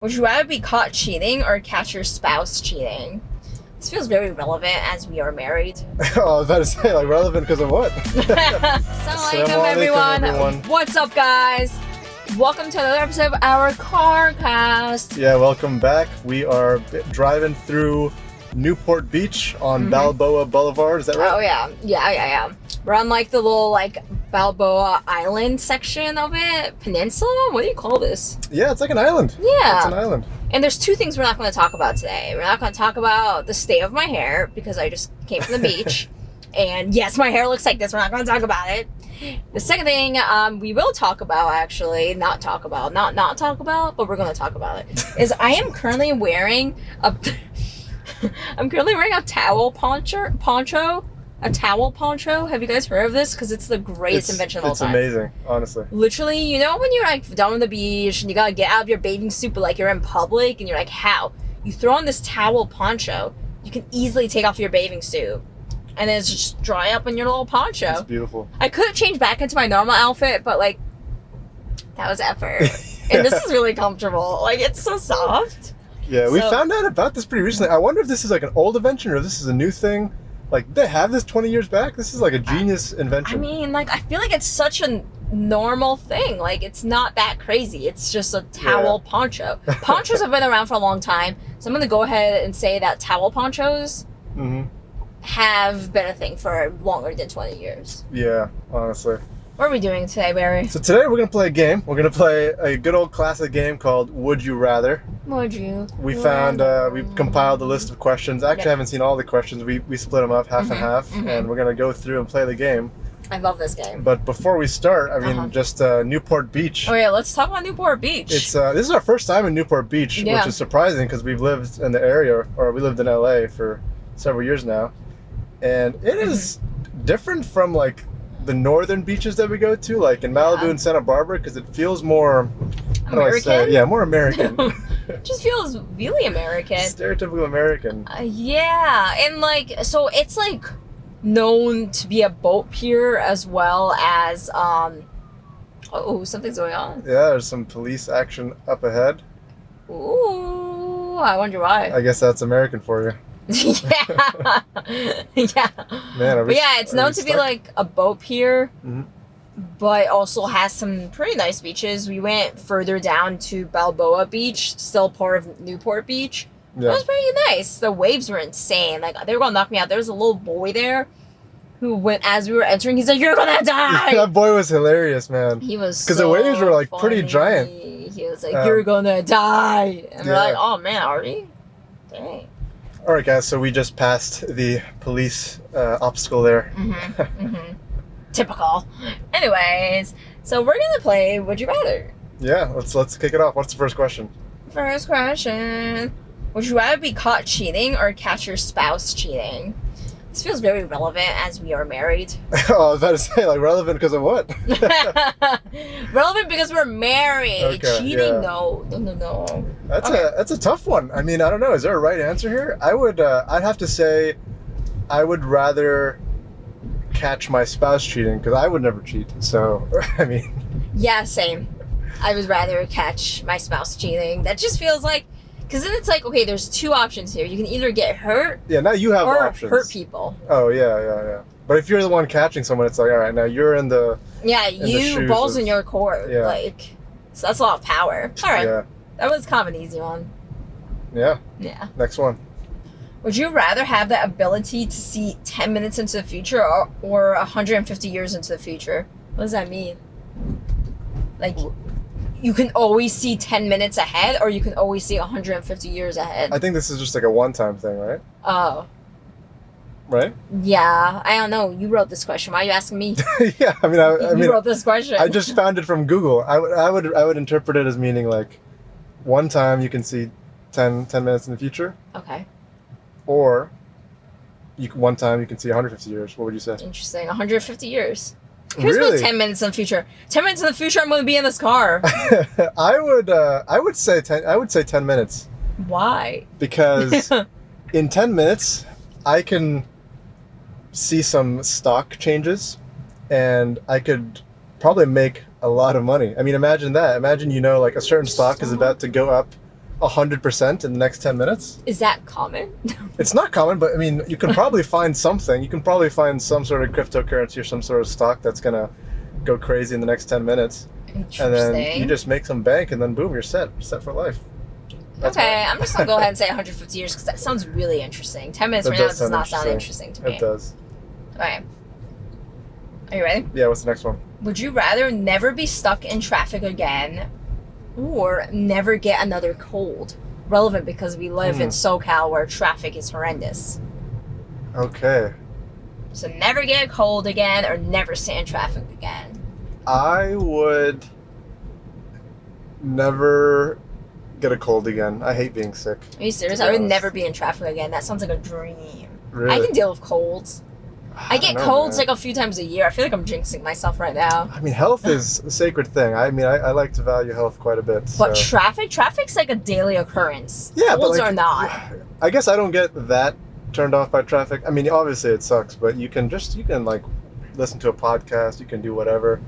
Would you rather be caught cheating or catch your spouse cheating? This feels very relevant as we are married. Oh, I was about to say, like, relevant because of what? Assalamualaikum, everyone. What's up, guys? Welcome to another episode of our carcast. Yeah, welcome back. We are driving through Newport Beach on Balboa Boulevard. Is that right? Oh, yeah. We're on, like, the little, like, Balboa Island section of it. Peninsula? What do you call this? Yeah, it's like an island. Yeah. It's an island. And there's two things we're not going to talk about today. We're not going to talk about the state of my hair because I just came from the beach. And yes, my hair looks like this. We're not going to talk about it. The second thing we will talk about, actually, not talk about, but we're going to talk about it, is I am currently wearing a towel poncho. A towel poncho. Have you guys heard of this? Because it's the greatest invention of all time. It's amazing, honestly. Literally, you know when you're like down on the beach and you gotta get out of your bathing suit, but like you're in public and you're like, how? You throw on this towel poncho, you can easily take off your bathing suit. And then it's just dry up in your little poncho. It's beautiful. I could have changed back into my normal outfit, but like, that was effort. And this is really comfortable. Like, it's so soft. Yeah, we found out about this pretty recently. I wonder if this is like an old invention or if this is a new thing. Like, they have this 20 years back? This is like a genius invention. I mean, like, I feel like it's such a normal thing. Like, it's not that crazy. It's just a towel poncho. Ponchos have been around for a long time. So I'm going to go ahead and say that towel ponchos have been a thing for longer than 20 years. Yeah, honestly. What are we doing today, Barry? So today we're going to play a game. We're going to play a good old classic game called Would You Rather. Would you? We found, we compiled a list of questions. Actually, I haven't seen all the questions. We split them up half and half, and we're going to go through and play the game. I love this game. But before we start, I mean, just Newport Beach. Oh, yeah, let's talk about Newport Beach. It's this is our first time in Newport Beach, which is surprising because we've lived in the area, or we lived in LA for several years now. And it is different from, like, the northern beaches that we go to, like in Malibu and Santa Barbara, because it feels more American. Yeah, more American. It just feels really American. Stereotypical American. Yeah, and like, so it's like known to be a boat pier as well as oh, something's going on. Yeah, there's some police action up ahead. Ooh, I wonder why. I guess that's American for you. Yeah. Man, but yeah, it's known to be like a boat pier, but also has some pretty nice beaches. We went further down to Balboa Beach, still part of Newport Beach. Yeah. It was pretty nice. The waves were insane. Like, they were gonna knock me out. There was a little boy there who went, as we were entering, he's like, "You're gonna die!" That boy was hilarious, man. He was because the waves were like pretty giant. He was like, "You're gonna die," and we're like, "Oh man, are we?" Dang. All right, guys. So we just passed the police obstacle there. Typical. Anyways, so we're gonna play Would You Rather. Yeah, let's kick it off. What's the first question? First question: would you rather be caught cheating or catch your spouse cheating? This feels very relevant as we are married. Oh, I was about to say, like, relevant because of what? Relevant because we're married. Okay, cheating? No. That's a tough one. I mean, I don't know. Is there a right answer here? I'd have to say, I would rather catch my spouse cheating because I would never cheat. So, I mean. Yeah, same. I would rather catch my spouse cheating. That just feels like. Because then it's like, okay, there's two options here. You can either get hurt. Yeah, now you have or options. Hurt people. Oh, yeah. But if you're the one catching someone, it's like, all right, now you're in the. Yeah, you balls in your court. Yeah. Like, so that's a lot of power. All right. Yeah. That was kind of an easy one. Yeah. Yeah. Next one. Would you rather have the ability to see 10 minutes into the future or 150 years into the future? What does that mean? Like, you can always see 10 minutes ahead, or you can always see 150 years ahead. I think this is just like a one-time thing, right? Oh. Right? Yeah, I don't know. You wrote this question. Why are you asking me? Yeah, I mean, you wrote this question. I just found it from Google. I would interpret it as meaning like, one time you can see 10 minutes in the future. Okay. Or, one time you can see 150 years. What would you say? Interesting. 150 years. Here's Really? about 10 minutes in the future. 10 minutes in the future, I'm going to be in this car. I would say 10 minutes. Why? Because in 10 minutes, I can see some stock changes, and I could probably make a lot of money. I mean, imagine that. Imagine, like, a certain stock is about to go up 100% in the next 10 minutes. Is that common? It's not common, but I mean, you can probably find something. You can probably find some sort of cryptocurrency or some sort of stock that's going to go crazy in the next 10 minutes. Interesting. And then you just make some bank and then boom, you're set. You're set for life. That's okay, I'm just going to go ahead and say 150 years because that sounds really interesting. 10 minutes right now does not sound interesting to me. It does. Okay. Are you ready? Yeah, what's the next one? Would you rather never be stuck in traffic again or never get another cold? Relevant because we live in SoCal where traffic is horrendous. Okay. So never get a cold again or never sit in traffic again. I would never get a cold again. I hate being sick. Are you serious? I would never be in traffic again. That sounds like a dream. Really? I can deal with colds. I get colds like a few times a year. I feel like I'm jinxing myself right now. I mean, health is a sacred thing. I mean, I like to value health quite a bit. But traffic's like a daily occurrence. Yeah, colds but like, are not. I guess I don't get that turned off by traffic. I mean, obviously it sucks, but you can like listen to a podcast. You can do whatever.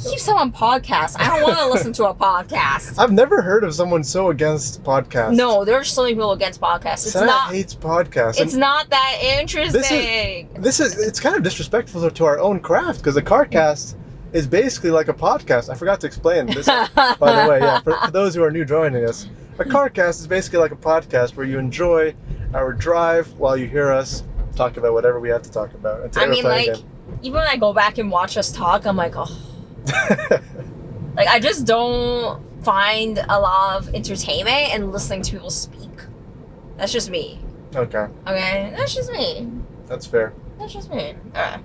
Keep someone podcasts. I don't want to listen to a podcast. I've never heard of someone so against podcasts. No, there are so many people against podcasts. Sarah hates podcasts. It's not that interesting. It's kind of disrespectful to our own craft because the carcast is basically like a podcast. I forgot to explain this, by the way. Yeah, for those who are new joining us, a carcast is basically like a podcast where you enjoy our drive while you hear us talk about whatever we have to talk about. And I mean, like, even when I go back and watch us talk, I'm like, oh. Like, I just don't find a lot of entertainment in listening to people speak. That's just me. Okay. Okay? That's just me. That's fair. That's just me. Alright.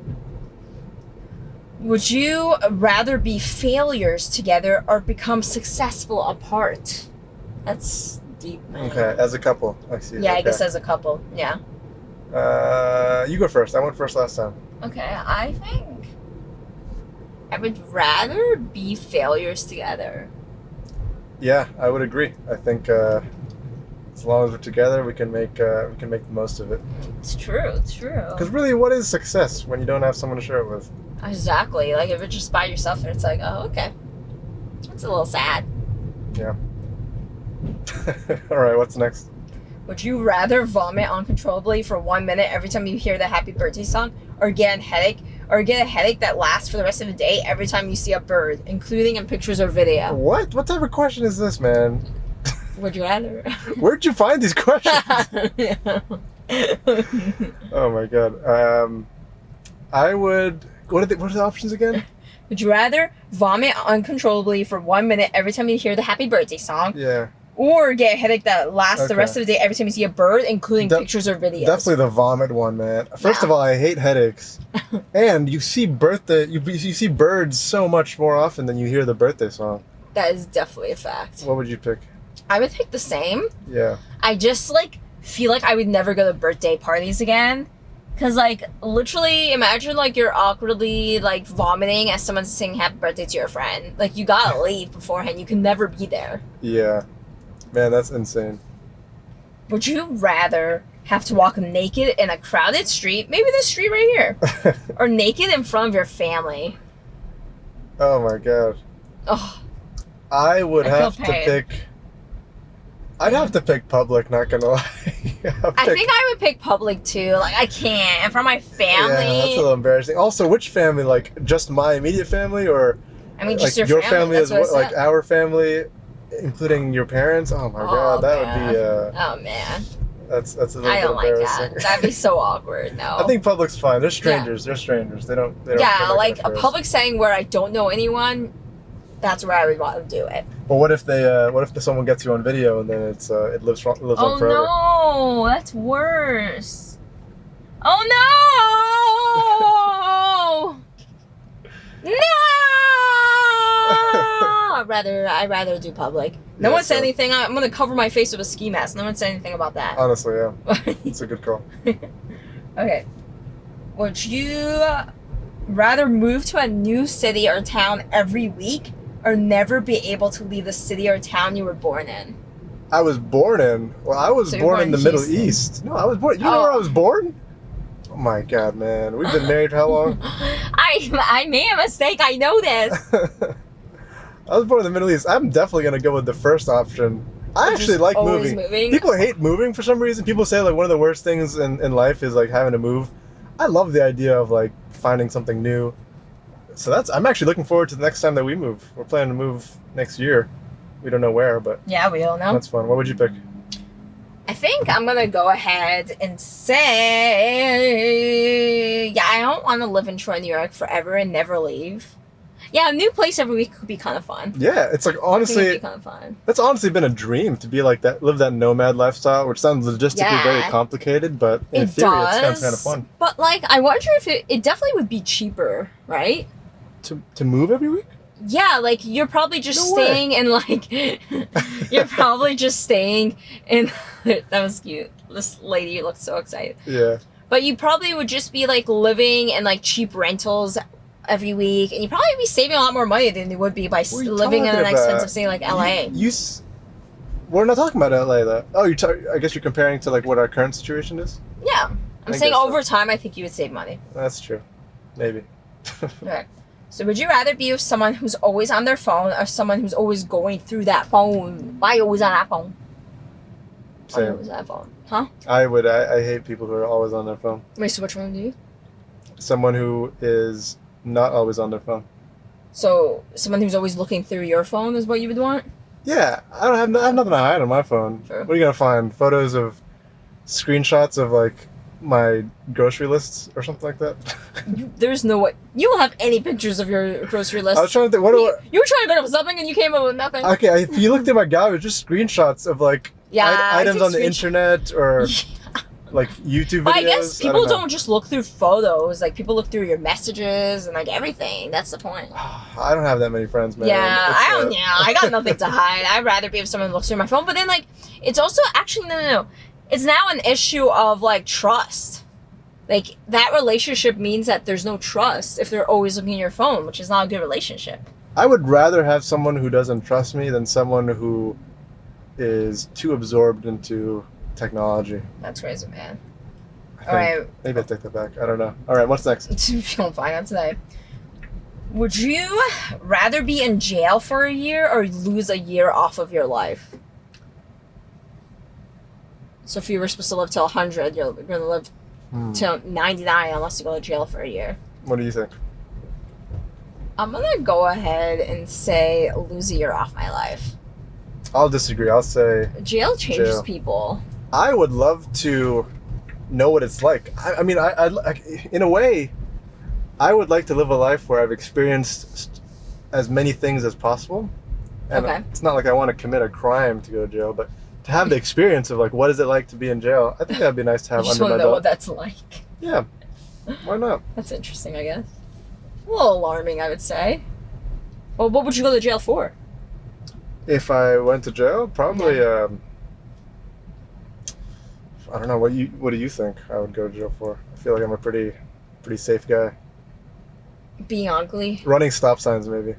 Would you rather be failures together or become successful apart? That's deep, man. Okay, as a couple. I see. Yeah, I guess as a couple. Yeah. You go first. I went first last time. Okay, I think I would rather be failures together. Yeah, I would agree. I think as long as we're together, we can make the most of it. It's true. It's true. Because really, what is success when you don't have someone to share it with? Exactly. Like if it's just by yourself, it's like, oh, okay. It's a little sad. Yeah. All right. What's next? Would you rather vomit uncontrollably for 1 minute every time you hear the Happy Birthday song, or get a headache that lasts for the rest of the day every time you see a bird, including in pictures or video? What? What type of question is this, man? Would you rather? Where'd you find these questions? Oh my god. I would. What are the options again? Would you rather vomit uncontrollably for 1 minute every time you hear the Happy Birthday song? Yeah. Or get a headache that lasts the rest of the day every time you see a bird, including pictures or videos? Definitely the vomit one, man. First of all, I hate headaches. And you see you see birds so much more often than you hear the birthday song. That is definitely a fact. What would you pick? I would pick the same. Yeah. I just, feel like I would never go to birthday parties again. Because, literally, imagine, you're awkwardly, vomiting as someone's saying happy birthday to your friend. You gotta leave beforehand. You can never be there. Yeah. Man, that's insane. Would you rather have to walk naked in a crowded street, maybe this street right here, or naked in front of your family? Oh my god. Oh, I would have to pick... I'd have to pick public, not gonna lie. I think I would pick public too. I can't. And for my family... Yeah, that's a little embarrassing. Also, which family? Just my immediate family, or... I mean, just your family as well, our family... Including your parents? Oh my god, that would be oh man. That's a little I don't bit embarrassing. like that. That'd be so awkward, no. I think public's fine. They're strangers. Yeah. They're strangers. They don't Yeah, a public setting where I don't know anyone, that's where I would want to do it. But what if someone gets you on video and then it lives on forever? Oh no, that's worse. Oh no! No! I'd rather do public. No one said anything. I'm gonna cover my face with a ski mask. No one said anything about that. Honestly, yeah. It's a good call. Okay. Would you rather move to a new city or town every week, or never be able to leave the city or town you were born in? I was born in. Well, I was born in the Middle East. No, I was born. You know where I was born? Oh my god, man. We've been married for how long? I made a mistake. I know this. I was born in the Middle East. I'm definitely going to go with the first option I actually like always moving. People hate moving for some reason. People say like one of the worst things in life is like having to move. I love the idea of like finding something new. So I'm actually looking forward to the next time that we move. We're planning to move next year. We don't know where, but yeah, we don't know. That's fun. What would you pick? I think I'm gonna go ahead and say, yeah, I don't want to live in Troy, New York forever and never leave. Yeah, a new place every week could be kind of fun. Yeah, it's like honestly, it'd be kind of fun. It's honestly been a dream to be like that, live that nomad lifestyle, which sounds logistically very complicated, but in theory, it sounds kind of fun. But like, I wonder if it definitely would be cheaper, right? To move every week? Yeah, like you're probably just staying in like you're probably just staying in that was cute. This lady looked so excited. Yeah. But you probably would just be like living in like cheap rentals every week, and you'd probably be saving a lot more money than you would be by living in an expensive city like LA. We're not talking about LA though. Oh, I guess you're comparing to like what our current situation is? Yeah. I'm saying over time I think you would save money. That's true. Maybe. Okay. So would you rather be with someone who's always on their phone or someone who's always going through that phone? Why are you always on that phone? Same. Why are you always on that phone? Huh? I hate people who are always on their phone. Wait, so which one do you? Someone who is not always on their phone. So someone who's always looking through your phone is what you would want? Yeah. I have nothing to hide on my phone. Sure. What are you going to find? Photos of screenshots of like my grocery lists or something like that? There's no way you will have any pictures of your grocery list. I was trying to think. You were trying to think of something and you came up with nothing. Okay, if you looked at my gallery, just screenshots of like items on the internet or like YouTube videos. But I guess people don't just look through photos. Like people look through your messages and like everything. That's the point. I don't have that many friends, man. Yeah, I got nothing to hide. I'd rather be if someone looks through my phone. But then like, it's also actually no. It's now an issue of like trust. Like that relationship means that there's no trust if they're always looking at your phone, which is not a good relationship. I would rather have someone who doesn't trust me than someone who is too absorbed into technology. All right. Maybe I take that back. I don't know. All right, what's next? We'll find out today. Would you rather be in jail for a year or lose a year off of your life? So if you were supposed to live till 100, you're going to live till 99 unless you go to jail for a year. What do you think? I'm going to go ahead and say lose a year off my life. I'll disagree. I'll say jail changes people. I would love to know what it's like. I mean, in a way, I would like to live a life where I've experienced as many things as possible. And it's not like I want to commit a crime to go to jail, but to have the experience of like what is it like to be in jail, I think that'd be nice to have under my belt. You just want to know what that's like. Yeah, why not? That's interesting, I guess. A little alarming, I would say. Well, what would you go to jail for? If I went to jail, probably I don't know. What do you think I would go to jail for? I feel like I'm a pretty safe guy. Being ugly. Running stop signs, maybe.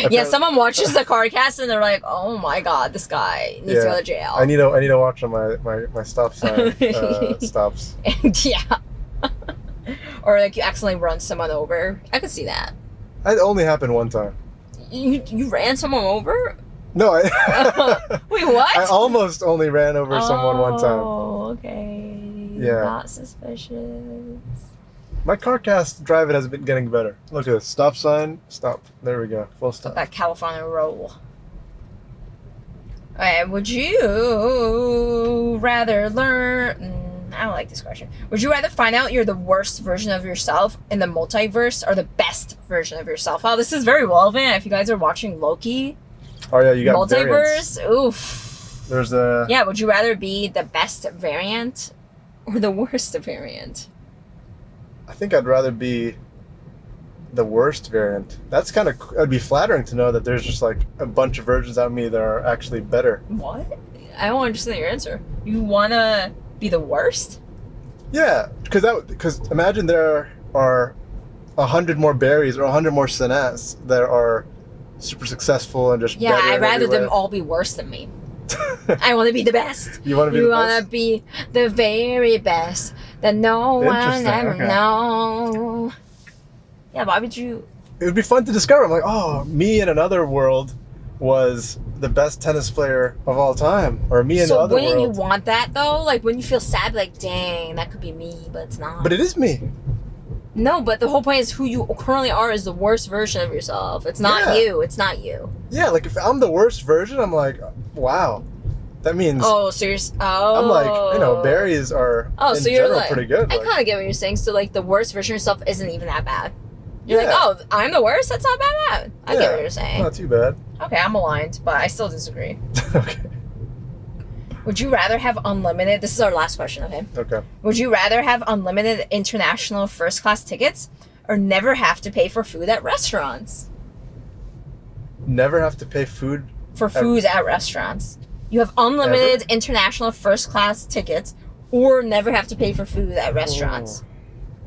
Yeah, someone watches the carcast and they're like, "Oh my god, this guy needs to go to jail." I need to watch on my stop sign stops. And or like you accidentally run someone over. I could see that. It only happened one time. You ran someone over? No, Wait, what? I almost only ran over someone one time. Oh, okay. Yeah. Not suspicious. My carcast driving has been getting better. Look at this. Stop sign. Stop. There we go. Full stop. That California roll. Alright, would you rather learn... I don't like this question. Would you rather find out you're the worst version of yourself in the multiverse or the best version of yourself? Oh, this is very relevant if you guys are watching Loki. Oh, yeah, you got multiverse. Variants. Oof. There's a... Yeah, would you rather be the best variant or the worst variant? I think I'd rather be the worst variant. That's kind of... It'd be flattering to know that there's just like a bunch of versions of me that are actually better. What? I don't understand your answer. You want to be the worst? Yeah, because imagine there are 100 more Barrys or 100 more Senas that are super successful and just better I'd rather them all be worse than me. I want to be the best. You want to be the best? You want to be the very best that no one ever know. Yeah, why would you... It would be fun to discover. I'm like, oh, me in another world was the best tennis player of all time, or me in the other world. So wouldn't you want that though? Like when you feel sad, like dang, that could be me, but it's not. But it is me. No, but the whole point is who you currently are is the worst version of yourself. It's not you. It's not you. Yeah, like if I'm the worst version, I'm like, wow. That means. Oh, so you're. Oh. I'm like, berries are in general pretty good. I kind of get what you're saying. So like the worst version of yourself isn't even that bad. You're like, oh, I'm the worst? That's not bad. I get what you're saying. Not too bad. Okay, I'm aligned, but I still disagree. Okay. Would you rather have unlimited... This is our last question, okay? Okay. Would you rather have unlimited international first-class tickets or never have to pay for food at restaurants? Never have to pay food... For food at restaurants. You have unlimited international first-class tickets or never have to pay for food at restaurants. Ooh.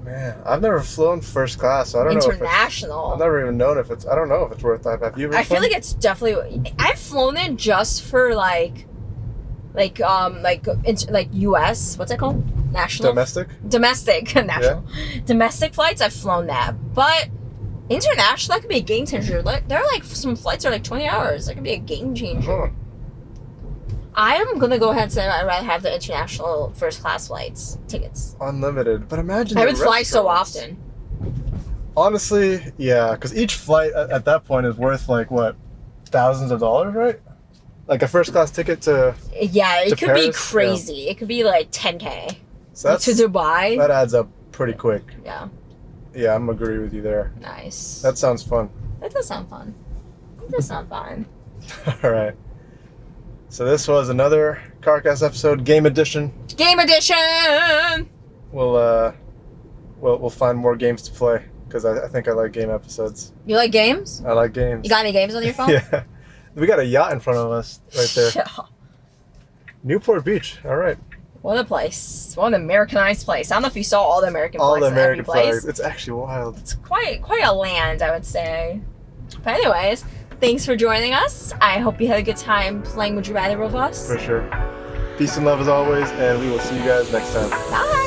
Man, I've never flown first class, so I don't know. International. I've never even known if it's. I don't know if it's worth that. Have you ever? I feel like it's definitely. I've flown it just for like U.S. What's it called? National. Domestic national. Yeah. Domestic flights. I've flown that, but international that could be a game changer. Like there are like some flights are like 20 hours. That could be a game changer. I am gonna go ahead and say I'd rather have the international first class flights tickets. Unlimited, but imagine I would fly so often. Honestly, yeah, because each flight at that point is worth like what, thousands of dollars, right? Like a first class ticket to. Yeah, it could Paris? be crazy. Yeah. It could be like 10K. So to Dubai. That adds up pretty quick. Yeah. Yeah, I'm agree with you there. Nice. That sounds fun. That does sound fun. It does sound fun. All right. So this was another carcast episode, game edition. Game edition. We'll find more games to play because I think I like game episodes. You like games? I like games. You got any games on your phone? Yeah, we got a yacht in front of us right there. Yeah. Newport Beach. All right. What a place! What an Americanized place. I don't know if you saw all the American flags. All the American flags. It's actually wild. It's quite a land, I would say. But anyways. Thanks for joining us. I hope you had a good time playing Would You Rather with us. For sure. Peace and love as always, and we will see you guys next time. Bye.